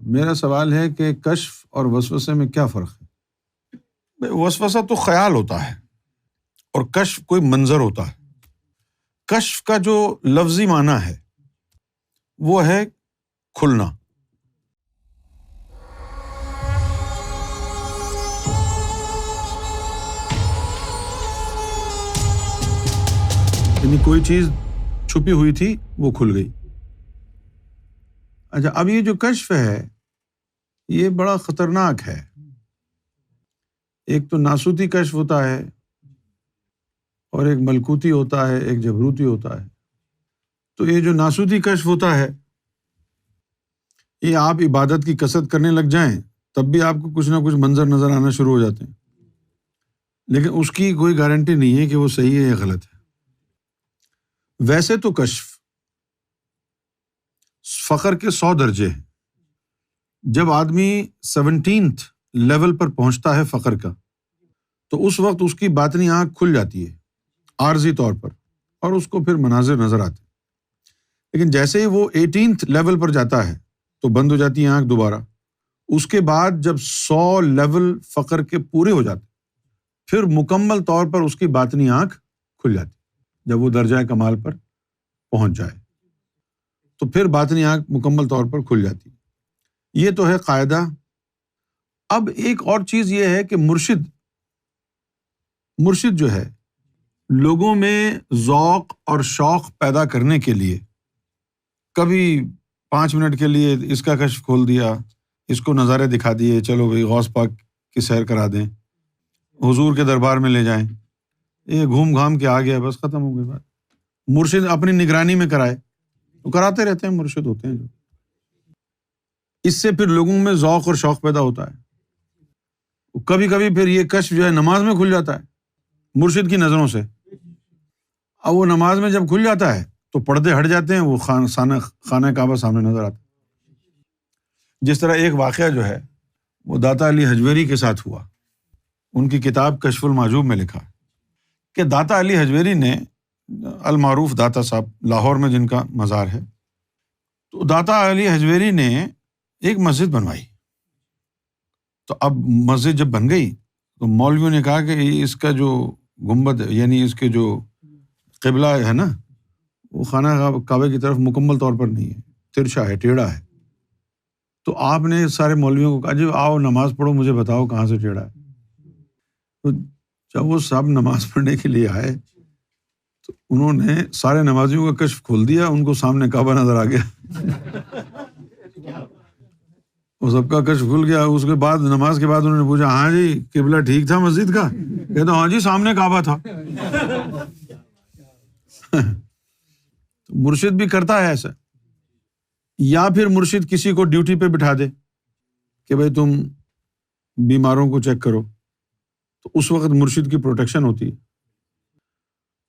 میرا سوال ہے کہ کشف اور وسوسے میں کیا فرق ہے؟ وسوسہ تو خیال ہوتا ہے اور کشف کوئی منظر ہوتا ہے۔ کشف کا جو لفظی معنی ہے وہ ہے کھلنا۔ یعنی کوئی چیز چھپی ہوئی تھی وہ کھل گئی۔ اچھا، اب یہ جو کشف ہے یہ بڑا خطرناک ہے۔ ایک تو ناسوتی کشف ہوتا ہے اور ایک ملکوتی ہوتا ہے، ایک جبروتی ہوتا ہے۔ تو یہ جو ناسوتی کشف ہوتا ہے یہ آپ عبادت کی کثرت کرنے لگ جائیں تب بھی آپ کو کچھ نہ کچھ منظر نظر آنا شروع ہو جاتے ہیں، لیکن اس کی کوئی گارنٹی نہیں ہے کہ وہ صحیح ہے یا غلط ہے۔ ویسے تو کشف فقر کے 100 درجے ہیں۔ جب آدمی 17th لیول پر پہنچتا ہے فقر کا تو اس وقت اس کی باطنی آنکھ کھل جاتی ہے عارضی طور پر، اور اس کو پھر مناظر نظر آتے ہیں۔ لیکن جیسے ہی وہ 18th لیول پر جاتا ہے تو بند ہو جاتی ہے آنکھ دوبارہ۔ اس کے بعد جب 100 لیول فقر کے پورے ہو جاتے پھر مکمل طور پر اس کی باطنی آنکھ کھل جاتی، جب وہ درجہ کمال پر پہنچ جائے تو پھر باطنی آنکھ مکمل طور پر کھل جاتی۔ یہ تو ہے قاعدہ۔ اب ایک اور چیز یہ ہے کہ مرشد جو ہے لوگوں میں ذوق اور شوق پیدا کرنے کے لیے کبھی 5 منٹ کے لیے اس کا کشف کھول دیا، اس کو نظارے دکھا دیے، چلو بھائی غوث پاک کی سیر کرا دیں، حضور کے دربار میں لے جائیں، یہ گھوم گھام کے آ گیا، بس ختم ہو گئی بات۔ مرشد اپنی نگرانی میں کرائے تو کراتے رہتے ہیں، مرشد ہوتے ہیں جو۔ اس سے پھر لوگوں میں ذوق اور شوق پیدا ہوتا ہے۔ کبھی کبھی پھر یہ کشف جو ہے نماز میں کھل جاتا ہے مرشد کی نظروں سے۔ اب وہ نماز میں جب کھل جاتا ہے تو پردے ہٹ جاتے ہیں، وہ خانہ کعبہ سامنے نظر آتا ہے۔ جس طرح ایک واقعہ جو ہے وہ داتا علی حجویری کے ساتھ ہوا۔ ان کی کتاب کشف المحجوب میں لکھا کہ داتا علی حجویری نے، المعروف داتا صاحب لاہور میں جن کا مزار ہے، تو داتا علی حجویری نے ایک مسجد بنوائی۔ تو اب مسجد جب بن گئی تو مولویوں نے کہا کہ اس کا جو گنبد یعنی اس کے جو قبلہ ہے نا وہ خانہ کعبہ کی طرف مکمل طور پر نہیں ہے، ترچھا ہے، ٹیڑھا ہے۔ تو آپ نے سارے مولویوں کو کہا جی آؤ نماز پڑھو، مجھے بتاؤ کہاں سے ٹیڑھا ہے۔ تو جب وہ سب نماز پڑھنے کے لیے آئے تو انہوں نے سارے نمازیوں کا کشف کھول دیا، ان کو سامنے کعبہ نظر آ گیا۔ وہ سب کا کشف کھل گیا۔ اس کے بعد نماز کے بعد انہوں نے پوچھا ہاں جی قبلہ ٹھیک تھا مسجد کا؟ کہتا ہاں جی سامنے کعبہ تھا۔ مرشد بھی کرتا ہے ایسا، یا پھر مرشد کسی کو ڈیوٹی پہ بٹھا دے کہ بھائی تم بیماروں کو چیک کرو، تو اس وقت مرشد کی پروٹیکشن ہوتی ہے۔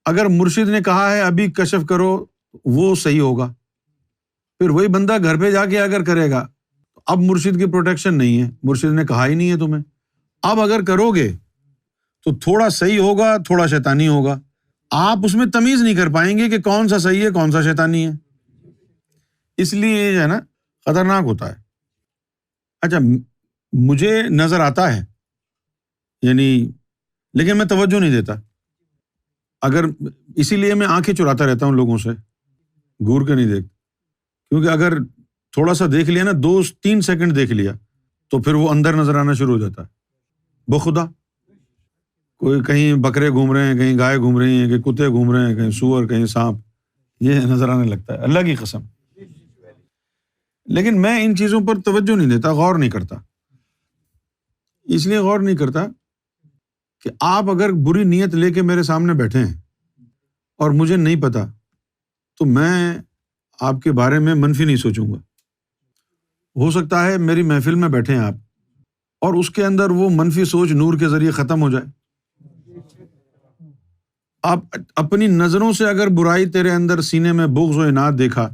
اگر مرشد نے کہا ہے ابھی کشف کرو وہ صحیح ہوگا، پھر وہی بندہ گھر پہ جا کے اگر کرے گا تو اب مرشد کی پروٹیکشن نہیں ہے، مرشد نے کہا ہی نہیں ہے تمہیں۔ اب اگر کرو گے تو تھوڑا صحیح ہوگا، تھوڑا شیطانی ہوگا، آپ اس میں تمیز نہیں کر پائیں گے کہ کون سا صحیح ہے کون سا شیطانی ہے۔ اس لیے یہ ہے نا خطرناک ہوتا ہے۔ اچھا، مجھے نظر آتا ہے یعنی، لیکن میں توجہ نہیں دیتا۔ اگر اسی لیے میں آنکھیں چراتا رہتا ہوں لوگوں سے، گور کے نہیں دیکھتا، کیونکہ اگر تھوڑا سا دیکھ لیا نا، 2-3 سیکنڈ دیکھ لیا تو پھر وہ اندر نظر آنا شروع ہو جاتا ہے بخدا۔ کوئی کہیں بکرے گھوم رہے ہیں، کہیں گائے گھوم رہی ہیں، کہیں کتے گھوم رہے ہیں، کہیں سور، کہیں سانپ، یہ نظر آنے لگتا ہے، اللہ کی قسم۔ لیکن میں ان چیزوں پر توجہ نہیں دیتا، غور نہیں کرتا۔ اس لیے غور نہیں کرتا کہ آپ اگر بری نیت لے کے میرے سامنے بیٹھے ہیں اور مجھے نہیں پتا تو میں آپ کے بارے میں منفی نہیں سوچوں گا۔ ہو سکتا ہے میری محفل میں بیٹھے ہیں آپ اور اس کے اندر وہ منفی سوچ نور کے ذریعے ختم ہو جائے۔ آپ اپنی نظروں سے اگر برائی تیرے اندر سینے میں بغض و عناد دیکھا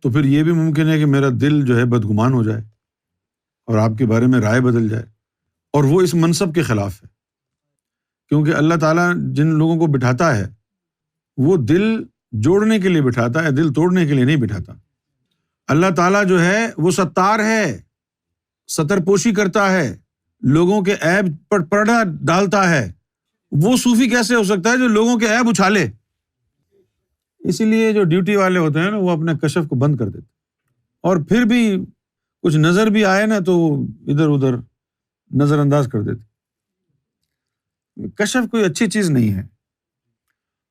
تو پھر یہ بھی ممکن ہے کہ میرا دل جو ہے بدگمان ہو جائے اور آپ کے بارے میں رائے بدل جائے، اور وہ اس منصب کے خلاف ہے۔ کیونکہ اللہ تعالیٰ جن لوگوں کو بٹھاتا ہے وہ دل جوڑنے کے لیے بٹھاتا ہے، دل توڑنے کے لیے نہیں بٹھاتا۔ اللہ تعالیٰ جو ہے وہ ستار ہے، سطر پوشی کرتا ہے، لوگوں کے عیب پر پردہ ڈالتا ہے، وہ صوفی کیسے ہو سکتا ہے جو لوگوں کے عیب اچھالے؟ اسی لیے جو ڈیوٹی والے ہوتے ہیں نا وہ اپنے کشف کو بند کر دیتے، اور پھر بھی کچھ نظر بھی آئے نا تو ادھر ادھر نظر انداز کر دیتے۔ کشف کوئی اچھی چیز نہیں ہے۔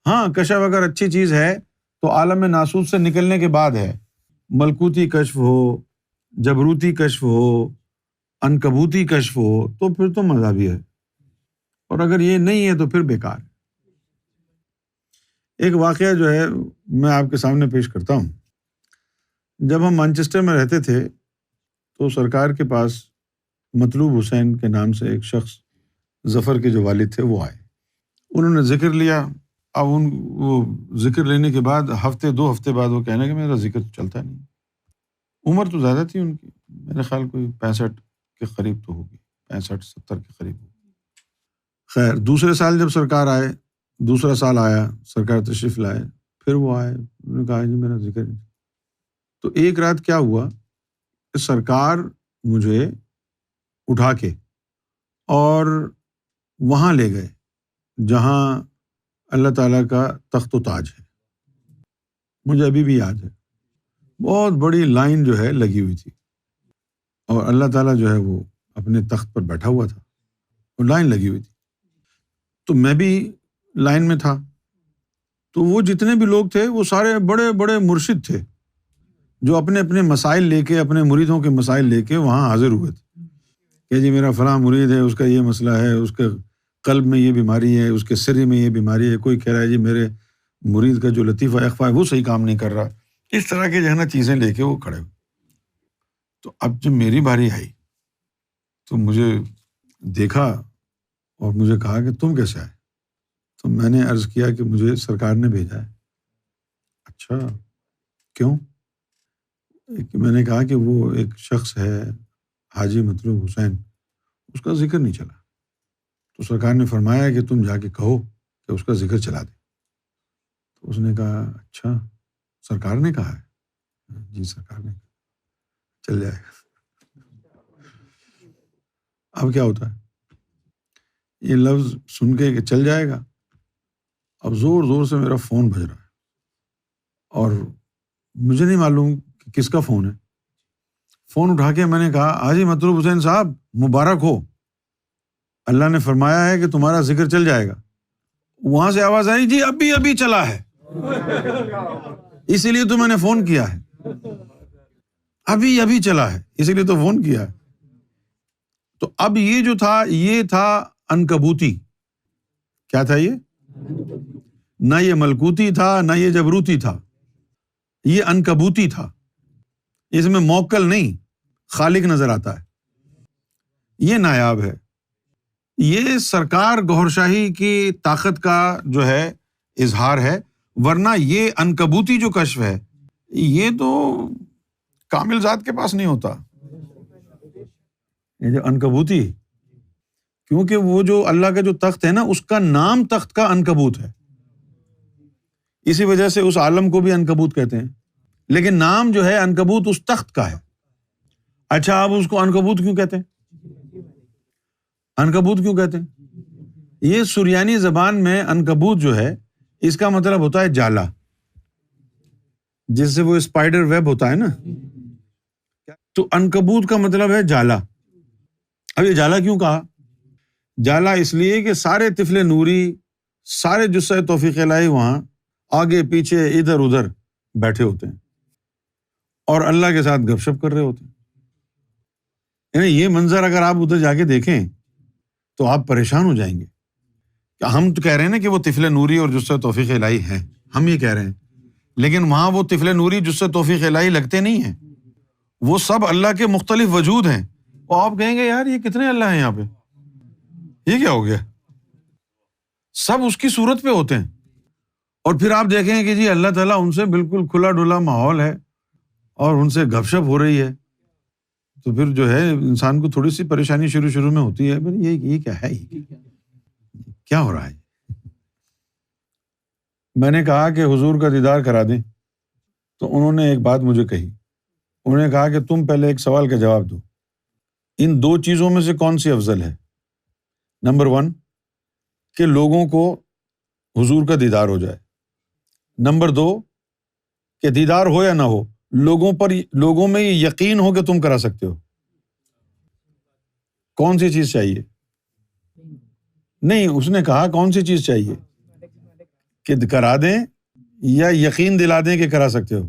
ہاں، کشف اگر اچھی چیز ہے تو عالم ناسوت سے نکلنے کے بعد ہے، ملکوتی کشف ہو، جبروتی کشف ہو، عنکبوتی کشف ہو تو پھر تو مزہ بھی ہے، اور اگر یہ نہیں ہے تو پھر بیکار ہے۔ ایک واقعہ جو ہے میں آپ کے سامنے پیش کرتا ہوں۔ جب ہم مانچسٹر میں رہتے تھے تو سرکار کے پاس مطلوب حسین کے نام سے ایک شخص، ظفر کے جو والد تھے، وہ آئے، انہوں نے ذکر لیا۔ اب وہ ذکر لینے کے بعد ہفتے 2 ہفتے بعد وہ کہنے کہ میرا ذکر چلتا نہیں۔ عمر تو زیادہ تھی ان کی، میرے خیال کوئی 65 کے قریب تو ہوگی، 65-70 کے قریب ہوگی۔ خیر، دوسرے سال جب سرکار آئے، دوسرا سال آیا، سرکار تشریف لائے، پھر وہ آئے، انہوں نے کہا جی میرا ذکر نہیں۔ تو ایک رات کیا ہوا کہ سرکار مجھے اٹھا کے اور وہاں لے گئے جہاں اللہ تعالیٰ کا تخت و تاج ہے۔ مجھے ابھی بھی یاد ہے، بہت بڑی لائن جو ہے لگی ہوئی تھی، اور اللہ تعالیٰ جو ہے وہ اپنے تخت پر بیٹھا ہوا تھا، اور لائن لگی ہوئی تھی، تو میں بھی لائن میں تھا۔ تو وہ جتنے بھی لوگ تھے وہ سارے بڑے بڑے مرشد تھے جو اپنے اپنے مسائل لے کے، اپنے مریدوں کے مسائل لے کے وہاں حاضر ہوئے تھے کہ جی میرا فلاں مرید ہے، اس کا یہ مسئلہ ہے، اس کے قلب میں یہ بیماری ہے، اس کے سر میں یہ بیماری ہے، کوئی کہہ رہا ہے جی میرے مرید کا جو لطیفہ اخفا ہے وہ صحیح کام نہیں کر رہا۔ اس طرح کے جو ہے نا چیزیں لے کے وہ کھڑے ہوئے۔ تو اب جب میری باری آئی تو مجھے دیکھا اور مجھے کہا کہ تم کیسے آئے؟ تو میں نے عرض کیا کہ مجھے سرکار نے بھیجا ہے۔ اچھا، کیوں؟ میں نے کہا کہ وہ ایک شخص ہے حاجی مطلوب حسین، اس کا ذکر نہیں چلا، تو سرکار نے فرمایا کہ تم جا کے کہو کہ اس کا ذکر چلا دے۔ تو اس نے کہا اچھا سرکار نے کہا ہے؟ جی سرکار نے کہا، چل جائے گا۔ اب کیا ہوتا ہے، یہ لفظ سن کے کہ چل جائے گا، اب زور زور سے میرا فون بج رہا ہے، اور مجھے نہیں معلوم کہ کس کا فون ہے۔ فون اٹھا کے میں نے کہا حاجی مطلوب حسین صاحب مبارک ہو، اللہ نے فرمایا ہے کہ تمہارا ذکر چل جائے گا۔ وہاں سے آواز آئی جی ابھی چلا ہے، اسی لیے تو میں نے فون کیا ہے، ابھی چلا ہے اسی لیے تو فون کیا ہے۔ تو اب یہ جو تھا یہ تھا عنکبوتی۔ کیا تھا یہ؟ نہ یہ ملکوتی تھا نہ یہ جبروتی تھا، یہ عنکبوتی تھا۔ اس میں موکل نہیں، خالق نظر آتا ہے، یہ نایاب ہے۔ یہ سرکار گوھر شاہی کی طاقت کا جو ہے اظہار ہے، ورنہ یہ عنکبوتی جو کشف ہے یہ تو کامل ذات کے پاس نہیں ہوتا۔ یہ جو عنکبوتی، کیونکہ وہ جو اللہ کا جو تخت ہے نا اس کا نام تخت کا عنکبوت ہے، اسی وجہ سے اس عالم کو بھی عنکبوت کہتے ہیں، لیکن نام جو ہے عنکبوت اس تخت کا ہے۔ اچھا آپ اس کو عنکبوت کیوں کہتے ہیں؟ عنکبوت کیوں کہتے ہیں؟ یہ سریانی زبان میں عنکبوت جو ہے اس کا مطلب ہوتا ہے جالا، جس سے وہ اسپائڈر ویب ہوتا ہے نا، تو عنکبوت کا مطلب ہے جالا۔ اب یہ جالا کیوں کہا؟ جالا اس لیے کہ سارے طفل نوری، سارے جثہ توفیق الہی وہاں آگے پیچھے ادھر ادھر بیٹھے ہوتے ہیں اور اللہ کے ساتھ گپ شپ کر رہے ہوتے ہیں۔ یعنی یہ منظر اگر آپ ادھر جا کے دیکھیں تو آپ پریشان ہو جائیں گے کہ ہم تو کہہ رہے ہیں نا کہ وہ طفل نوری اور جثہ توفیق الہی ہیں، ہم یہ کہہ رہے ہیں، لیکن وہاں وہ طفل نوری جثہ توفیق الہی لگتے نہیں ہیں، وہ سب اللہ کے مختلف وجود ہیں۔ اور آپ کہیں گے یار یہ کتنے اللہ ہیں یہاں پہ، یہ کیا ہو گیا؟ سب اس کی صورت پہ ہوتے ہیں، اور پھر آپ دیکھیں کہ جی اللہ تعالیٰ ان سے بالکل کھلا ڈھلا ماحول ہے اور ان سے گپ شپ ہو رہی ہے، تو پھر جو ہے انسان کو تھوڑی سی پریشانی شروع میں ہوتی ہے، پھر یہ کیا ہے، کیا ہو رہا ہے؟ میں نے کہا کہ حضور کا دیدار کرا دیں، تو انہوں نے ایک بات مجھے کہی، انہوں نے کہا کہ تم پہلے ایک سوال کا جواب دو، ان دو چیزوں میں سے کون سی افضل ہے؟ نمبر 1 کہ لوگوں کو حضور کا دیدار ہو جائے، نمبر 2 کہ دیدار ہو یا نہ ہو، لوگوں میں یہ یقین ہو کہ تم کرا سکتے ہو۔ کون سی چیز چاہیے؟ نہیں، اس نے کہا کون سی چیز چاہیے، کہ کرا دیں یا یقین دلا دیں کہ کرا سکتے ہو۔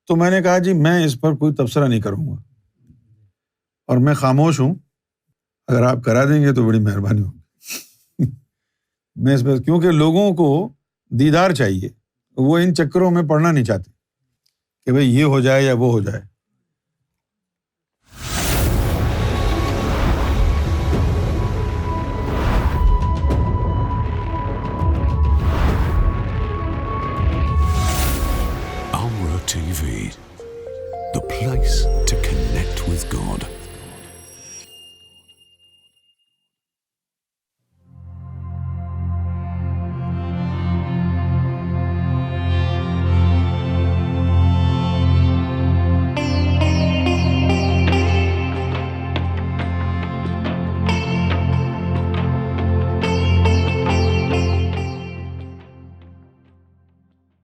تو میں نے کہا جی میں اس پر کوئی تبصرہ نہیں کروں گا اور میں خاموش ہوں، اگر آپ کرا دیں گے تو بڑی مہربانی ہوگی۔ میں اس پر، کیونکہ لوگوں کو دیدار چاہیے، وہ ان چکروں میں پڑنا نہیں چاہتے کہ بھئی یہ ہو جائے یا وہ ہو جائے۔